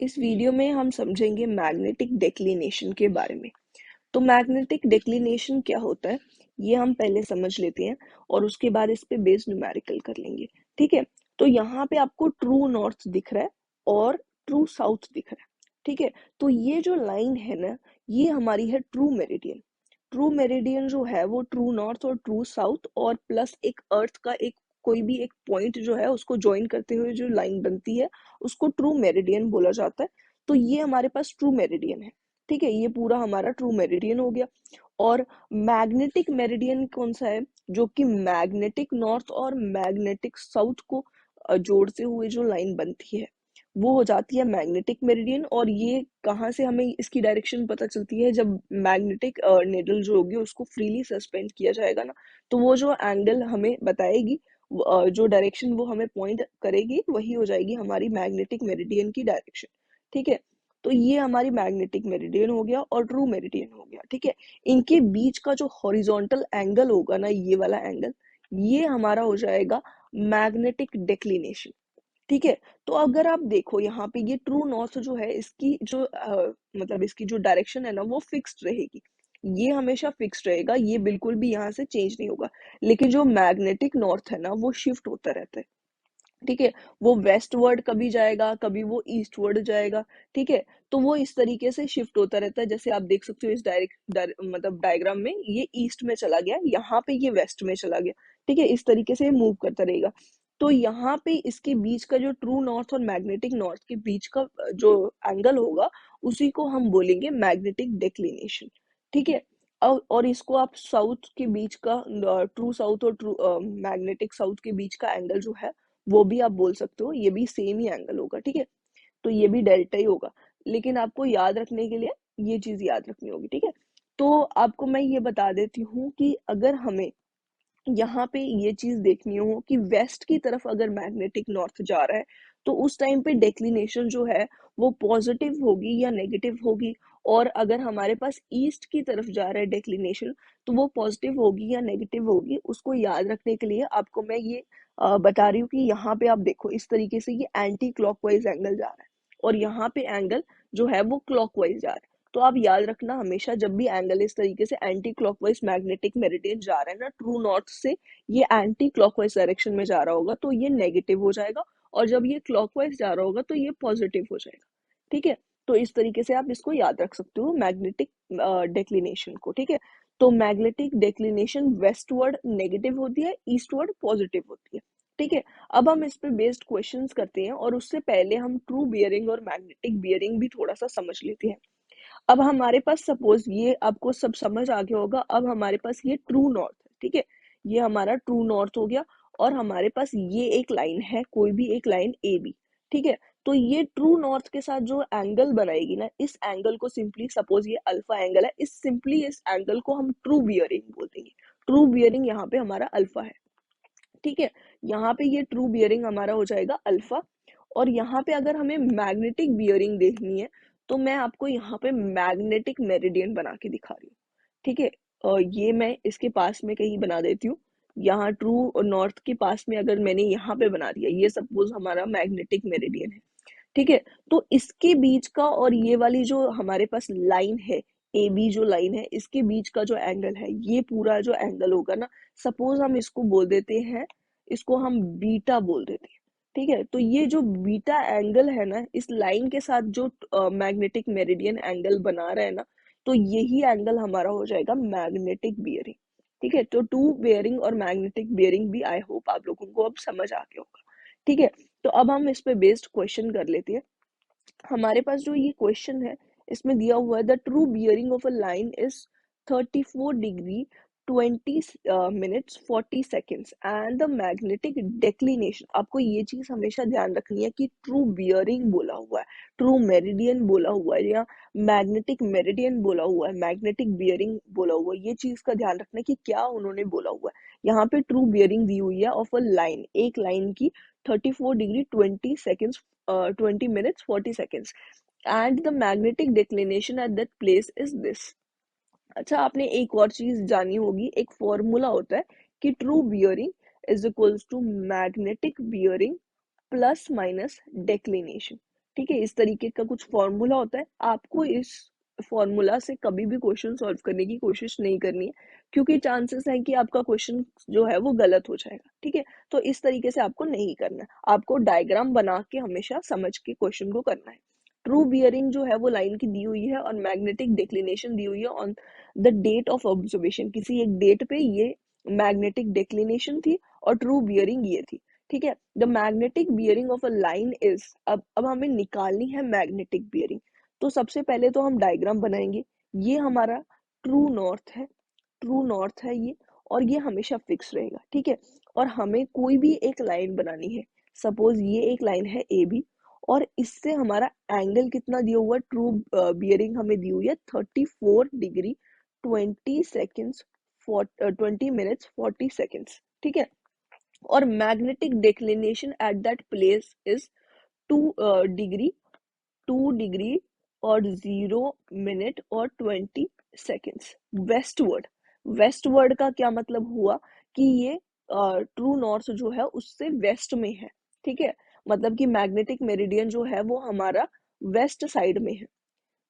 इस वीडियो में हम समझेंगे मैग्नेटिक डेक्लिनेशन के बारे में। तो मैग्नेटिक डेक्लिनेशन क्या होता है ये हम पहले समझ लेते हैं और उसके बाद इस पे बेस्ड न्यूमेरिकल कर लेंगे। ठीक है, तो यहाँ पे आपको ट्रू नॉर्थ दिख रहा है और ट्रू साउथ दिख रहा है। ठीक है, तो ये जो लाइन है ना, ये हमारी है ट्रू मेरिडियन। ट्रू मेरिडियन जो है वो ट्रू नॉर्थ और ट्रू साउथ और प्लस एक अर्थ का एक कोई भी एक पॉइंट जो है उसको ज्वाइन करते हुए जो लाइन बनती है उसको ट्रू मेरिडियन बोला जाता है। तो ये हमारे पास ट्रू मेरिडियन है। ठीक है, ये पूरा हमारा ट्रू मेरिडियन हो गया। और मैग्नेटिक मेरिडियन कौन सा है? जो कि मैग्नेटिक नॉर्थ और मैग्नेटिक साउथ को जोड़ते हुए जो लाइन बनती है वो हो जाती है मैग्नेटिक मेरिडियन। और ये कहाँ से हमें इसकी डायरेक्शन पता चलती है? जब मैग्नेटिक निडल जो होगी उसको फ्रीली सस्पेंड किया जाएगा ना, तो वो जो एंगल हमें बताएगी, जो डायरेक्शन वो हमें पॉइंट करेगी, वही हो जाएगी हमारी मैग्नेटिक मेरिडियन की डायरेक्शन। ठीक है, तो ये हमारी मैग्नेटिक मेरिडियन हो गया और ट्रू मेरिडियन हो गया। ठीक है, इनके बीच का जो हॉरिजॉन्टल एंगल होगा ना, ये वाला एंगल, ये हमारा हो जाएगा मैग्नेटिक डेक्लिनेशन। ठीक है, तो अगर आप देखो यहाँ पे ये ट्रू नॉर्थ जो है इसकी जो मतलब इसकी जो डायरेक्शन है ना वो फिक्स्ड रहेगी। ये हमेशा फिक्स्ड रहेगा, ये बिल्कुल भी यहाँ से चेंज नहीं होगा। लेकिन जो मैग्नेटिक नॉर्थ है ना वो शिफ्ट होता रहता है। ठीक है, वो वेस्टवर्ड कभी जाएगा, कभी वो ईस्टवर्ड जाएगा। ठीक है, तो वो इस तरीके से शिफ्ट होता रहता है। जैसे आप देख सकते हो इस मतलब डायग्राम में ये ईस्ट में चला गया, यहाँ पे ये वेस्ट में चला गया। ठीक है, इस तरीके से मूव करता रहेगा। तो यहाँ पे इसके बीच का जो ट्रू नॉर्थ और मैग्नेटिक नॉर्थ के बीच का जो एंगल होगा उसी को हम बोलेंगे मैग्नेटिक डेक्लिनेशन। ठीक है, और इसको आप साउथ के बीच का ट्रू साउथ और ट्रू मैग्नेटिक साउथ के बीच का एंगल जो है वो भी आप बोल सकते हो, ये भी सेम ही एंगल होगा। ठीक है, तो ये भी डेल्टा ही होगा। लेकिन आपको याद रखने के लिए ये चीज याद रखनी होगी। ठीक है, तो आपको मैं ये बता देती हूँ कि अगर हमें यहाँ पे ये चीज देखनी हो कि वेस्ट की तरफ अगर मैग्नेटिक नॉर्थ जा रहा है तो उस टाइम पे डेक्लिनेशन जो है वो पॉजिटिव होगी या नेगेटिव होगी। और अगर हमारे पास ईस्ट की तरफ जा रहा है डेक्लिनेशन तो वो पॉजिटिव होगी या नेगेटिव होगी। उसको याद रखने के लिए आपको मैं ये बता रही हूँ कि यहाँ पे आप देखो इस तरीके से ये एंटी क्लॉकवाइज एंगल जा रहा है और यहाँ पे एंगल जो है वो क्लॉकवाइज जा रहा है। तो आप याद रखना हमेशा जब भी एंगल इस तरीके से एंटी क्लॉकवाइज मैग्नेटिक मेरिडियन जा रहा है ना ट्रू नॉर्थ से, ये एंटी क्लॉकवाइज डायरेक्शन में जा रहा होगा तो ये नेगेटिव हो जाएगा। और जब ये क्लॉकवाइज जा रहा होगा तो ये पॉजिटिव हो जाएगा। ठीक है, तो इस तरीके से आप इसको याद रख सकते हो मैग्नेटिक डेक्लिनेशन को। ठीक है, तो मैग्नेटिक डेक्लिनेशन वेस्टवर्ड नेगेटिव होती है, ईस्टवर्ड पॉजिटिव होती है। ठीक है, अब हम इस पे बेस्ड क्वेश्चंस करते हैं और उससे पहले हम ट्रू बियरिंग और मैग्नेटिक बियरिंग भी थोड़ा सा समझ लेते हैं। अब हमारे पास सपोज ये आपको सब समझ आ गया होगा। अब हमारे पास ये ट्रू नॉर्थ है। ठीक है, ये हमारा ट्रू नॉर्थ हो गया और हमारे पास ये एक लाइन है, कोई भी एक लाइन ए बी। ठीक है, तो ये ट्रू नॉर्थ के साथ जो एंगल बनाएगी ना, इस एंगल को सिंपली सपोज ये अल्फा एंगल है, इस एंगल को हम ट्रू बियरिंग बोल देंगे। ट्रू बियरिंग यहाँ पे हमारा अल्फा है। ठीक है, यहाँ पे ये ट्रू बियरिंग हमारा हो जाएगा अल्फा। और यहाँ पे अगर हमें मैग्नेटिक बियरिंग देखनी है तो मैं आपको यहाँ पे मैग्नेटिक मेरिडियन बना के दिखा रही हूँ। ठीक है, ये मैं इसके पास में कहीं बना देती हूँ। यहाँ ट्रू नॉर्थ के पास में अगर मैंने यहाँ पे बना दिया, ये सपोज हमारा मैग्नेटिक मेरिडियन है। ठीक है, तो इसके बीच का और ये वाली जो हमारे पास लाइन है, ए बी जो लाइन है, इसके बीच का जो एंगल है, ये पूरा जो एंगल होगा ना, सपोज हम इसको बोल देते हैं, इसको हम बीटा बोल देते हैं। ठीक है, तो ये जो बीटा एंगल है ना, इस लाइन के साथ जो मैग्नेटिक मेरिडियन एंगल बना रहा है ना, तो यही एंगल हमारा हो जाएगा मैग्नेटिक बियरिंग। ठीक है, तो टू बियरिंग और मैग्नेटिक बियरिंग भी आई होप आप लोगों को अब समझ आ गया होगा। ठीक है, तो अब हम इस पे बेस्ड क्वेश्चन कर लेते हैं। हमारे पास जो ये क्वेश्चन है इसमें दिया हुआ है the true bearing of a line is 34 degree 20 minutes 40 seconds and the magnetic declination. आपको ये चीज हमेशा ध्यान रखनी है कि ट्रू बियरिंग बोला हुआ है, ट्रू मेरिडियन बोला हुआ है या मैग्नेटिक मेरिडियन बोला हुआ है, मैग्नेटिक बियरिंग बोला हुआ है। ये चीज का ध्यान रखना है कि क्या उन्होंने बोला हुआ है। यहाँ पे ट्रू बियरिंग दी हुई है ऑफ अ लाइन, एक लाइन की 34 degree 20 seconds 20 minutes 40 seconds and the magnetic declination at that place is this. अच्छा, आपने एक और चीज जानी होगी, एक फॉर्मूला होता है कि true bearing is equals to magnetic bearing plus minus declination. ठीक है, इस तरीके का कुछ फॉर्मूला होता है। आपको इस फॉर्मूला से कभी भी क्वेश्चन सॉल्व करने की कोशिश नहीं करनी है, क्योंकि चांसेस है कि आपका क्वेश्चन जो है वो गलत हो जाएगा। ठीक है, तो इस तरीके से आपको नहीं करना है, आपको डायग्राम बना के हमेशा समझ के क्वेश्चन को करना है। ट्रू बियरिंग जो है वो लाइन की दी हुई है और मैग्नेटिक डिक्लिनेशन दी हुई है on the date of observation. किसी एक डेट पे ये मैग्नेटिक डिक्लिनेशन थी और ट्रू बियरिंग ये थी। ठीक है, the magnetic bearing of a line is, अब हमें निकालनी है मैग्नेटिक बियरिंग। तो सबसे पहले तो हम डायग्राम बनाएंगे। ये हमारा ट्रू नॉर्थ है, ट्रू नॉर्थ है ये, और ये हमेशा फिक्स रहेगा। ठीक है, और हमें कोई भी एक लाइन बनानी है। सपोज ये एक लाइन है ए बी, और इससे हमारा एंगल कितना दिया हुआ है, ट्रू बियरिंग हमें दी हुई है 34 डिग्री 20 सेकेंड्स 20 मिनट्स 40 सेकेंड्स। ठीक है, और magnetic declination at that place is 2 degree 2 degree और 0 मिनट और 20 सेकेंड्स वेस्टवर्ड। वेस्टवर्ड का क्या मतलब हुआ कि ये ट्रू नॉर्थ जो है उससे वेस्ट में है। ठीक है, मतलब कि मैग्नेटिक मेरिडियन जो है वो हमारा वेस्ट साइड में है,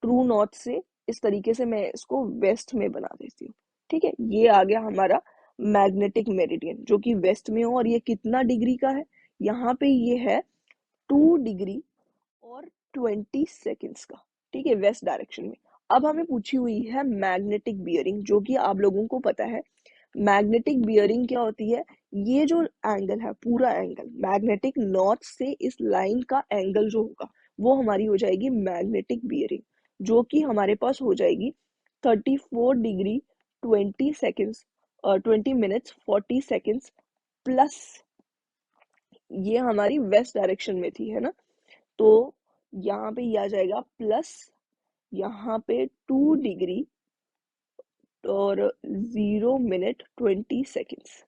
ट्रू नॉर्थ से। इस तरीके से मैं इसको वेस्ट में बना देती हूँ। ठीक है, ये आ गया हमारा मैग्नेटिक मेरिडियन जो कि वेस्ट में हो, और ये कितना डिग्री का है, यहाँ पे ये है 2 डिग्री और 20 सेकेंड्स का। ठीक है, वेस्ट डायरेक्शन में। अब हमें पूछी हुई है मैग्नेटिक बियरिंग, जो कि आप लोगों को पता है। मैग्नेटिक बियरिंग क्या होती है, ये जो एंगल है, पूरा एंगल मैग्नेटिक नॉर्थ से इस लाइन का एंगल जो होगा वो हमारी हो जाएगी मैग्नेटिक बियरिंग, जो कि हमारे पास हो जाएगी 34 degree 20 seconds 20 minutes 40 seconds plus, ये हमारी वेस्ट डायरेक्शन में थी, है ना। तो यहाँ पे ये आ जाएगा प्लस, यहाँ पे 2 डिग्री और 0 मिनट 20 सेकेंड्स,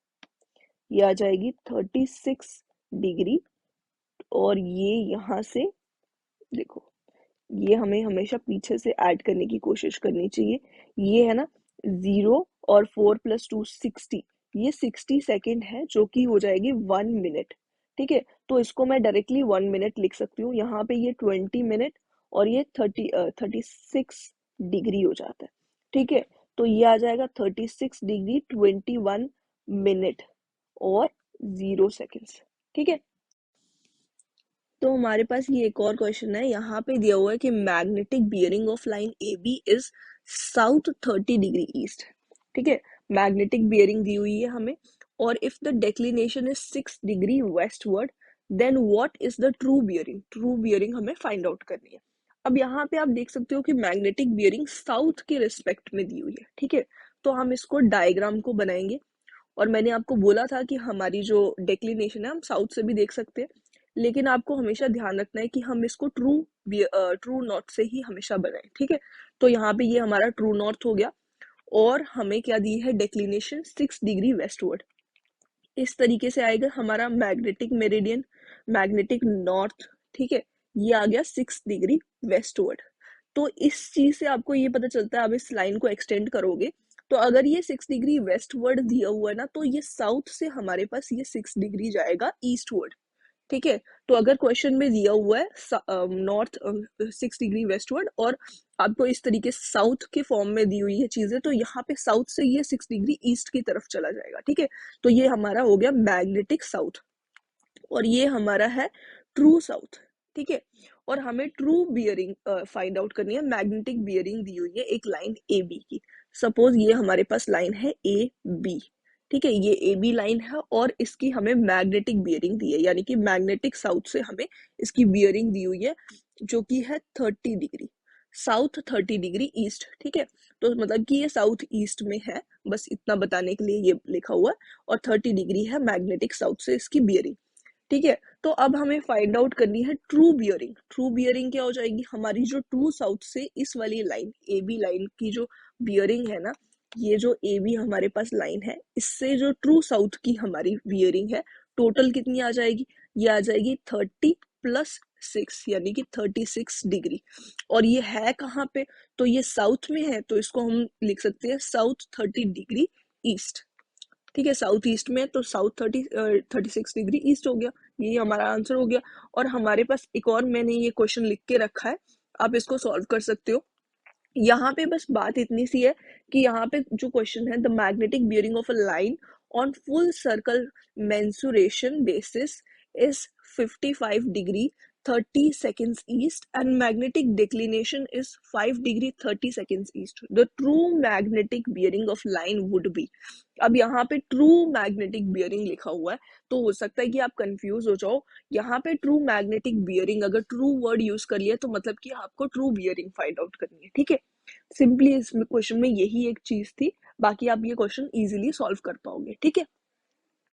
ये आ जाएगी 36 डिग्री। और ये यहाँ से देखो, ये हमें हमेशा पीछे से ऐड करने की कोशिश करनी चाहिए। ये है ना 0 और 4 + 2 60, ये 60 सेकेंड है, जो कि हो जाएगी 1 मिनट। ठीक है, तो इसको मैं डायरेक्टली 1 मिनट लिख सकती हूँ। यहाँ पे ये 20 मिनट और ये 36 डिग्री हो जाता है। ठीक है, तो ये आ जाएगा 36 डिग्री 21 मिनट और 0 सेकेंड्स। ठीक है, तो हमारे पास ये एक और क्वेश्चन है। यहाँ पे दिया हुआ है कि magnetic bearing of line A B is south 30 degree east. ठीक है, मैग्नेटिक बियरिंग दी हुई है हमें, और if the declination is 6 degree westward, then what is the true bearing. True bearing हमें फाइंड आउट करनी है। अब यहाँ पे आप देख सकते हो कि मैग्नेटिक बियरिंग साउथ के रिस्पेक्ट में दी हुई है। ठीक है, तो हम इसको डायग्राम को बनाएंगे, और मैंने आपको बोला था कि हमारी जो डेक्लिनेशन है हम साउथ से भी देख सकते हैं, लेकिन आपको हमेशा ध्यान रखना है कि हम इसको ट्रू नॉर्थ से ही हमेशा बनाएं। ठीक है, तो यहाँ पे ये हमारा ट्रू नॉर्थ हो गया, और हमें क्या दी है डेक्लिनेशन 6 डिग्री वेस्टवर्ड। इस तरीके से आएगा हमारा मैग्नेटिक मेरिडियन, मैग्नेटिक नॉर्थ। ठीक है, ये आ गया 6 डिग्री वेस्टवर्ड। तो इस चीज से आपको ये पता चलता है, आप इस लाइन को एक्सटेंड करोगे तो अगर ये 6 डिग्री वेस्टवर्ड दिया हुआ है ना, तो ये साउथ से हमारे पास ये 6 डिग्री जाएगा ईस्टवर्ड। ठीक है, तो अगर क्वेश्चन में दिया हुआ है नॉर्थ 6 डिग्री वेस्टवर्ड, और आपको इस तरीके से साउथ के फॉर्म में दी हुई है चीजें, तो यहाँ पे साउथ से ये 6 डिग्री ईस्ट की तरफ चला जाएगा। ठीक है, तो ये हमारा हो गया मैग्नेटिक साउथ, और ये हमारा है ट्रू साउथ। ठीक है, और हमें ट्रू बियरिंग फाइंड आउट करनी है। मैग्नेटिक बियरिंग दी हुई है एक लाइन ए बी की। सपोज ये हमारे पास लाइन है ए बी। ठीक है, ये ए बी लाइन है और इसकी हमें मैग्नेटिक बियरिंग दी है, यानी कि मैग्नेटिक साउथ से हमें इसकी बियरिंग दी हुई है, जो कि है 30 डिग्री साउथ 30 डिग्री ईस्ट। ठीक है, तो मतलब कि ये साउथ ईस्ट में है, बस इतना बताने के लिए ये लिखा हुआ है, और 30 डिग्री है मैग्नेटिक साउथ से इसकी बियरिंग। ठीक है, तो अब हमें फाइंड आउट करनी है ट्रू बियरिंग। ट्रू बियरिंग क्या हो जाएगी, हमारी जो ट्रू साउथ से इस वाली लाइन ए बी लाइन की जो बियरिंग है ना, ये जो ए बी हमारे पास लाइन है, इससे जो ट्रू साउथ की हमारी बियरिंग है, टोटल कितनी आ जाएगी, ये आ जाएगी 30 + 6 यानी कि 36 डिग्री। और ये है कहाँ पे, तो ये साउथ में है, तो इसको हम लिख सकते हैं साउथ 30 डिग्री ईस्ट। ठीक है, साउथ ईस्ट में तो साउथ 36 डिग्री ईस्ट हो गया, यही हमारा आंसर हो गया। और हमारे पास एक और मैंने ये क्वेश्चन लिख के रखा है, आप इसको सॉल्व कर सकते हो। यहाँ पे बस बात इतनी सी है कि यहाँ पे जो क्वेश्चन है, the magnetic bearing of a line on full circle mensuration basis is 55 degree 30 seconds east and magnetic declination is 5 degree 30 seconds east. The true magnetic bearing of line would be, अब यहाँ पे true magnetic bearing लिखा हुआ है तो हो सकता है कि आप कंफ्यूज हो जाओ। यहाँ पे ट्रू मैग्नेटिक बियरिंग अगर ट्रू वर्ड यूज कर लिया तो मतलब कि आपको ट्रू बियरिंग फाइंड आउट करनी है। ठीक है, सिंपली इस क्वेश्चन में यही एक चीज थी, बाकी आप ये क्वेश्चन इजीली सॉल्व कर पाओगे। ठीक है।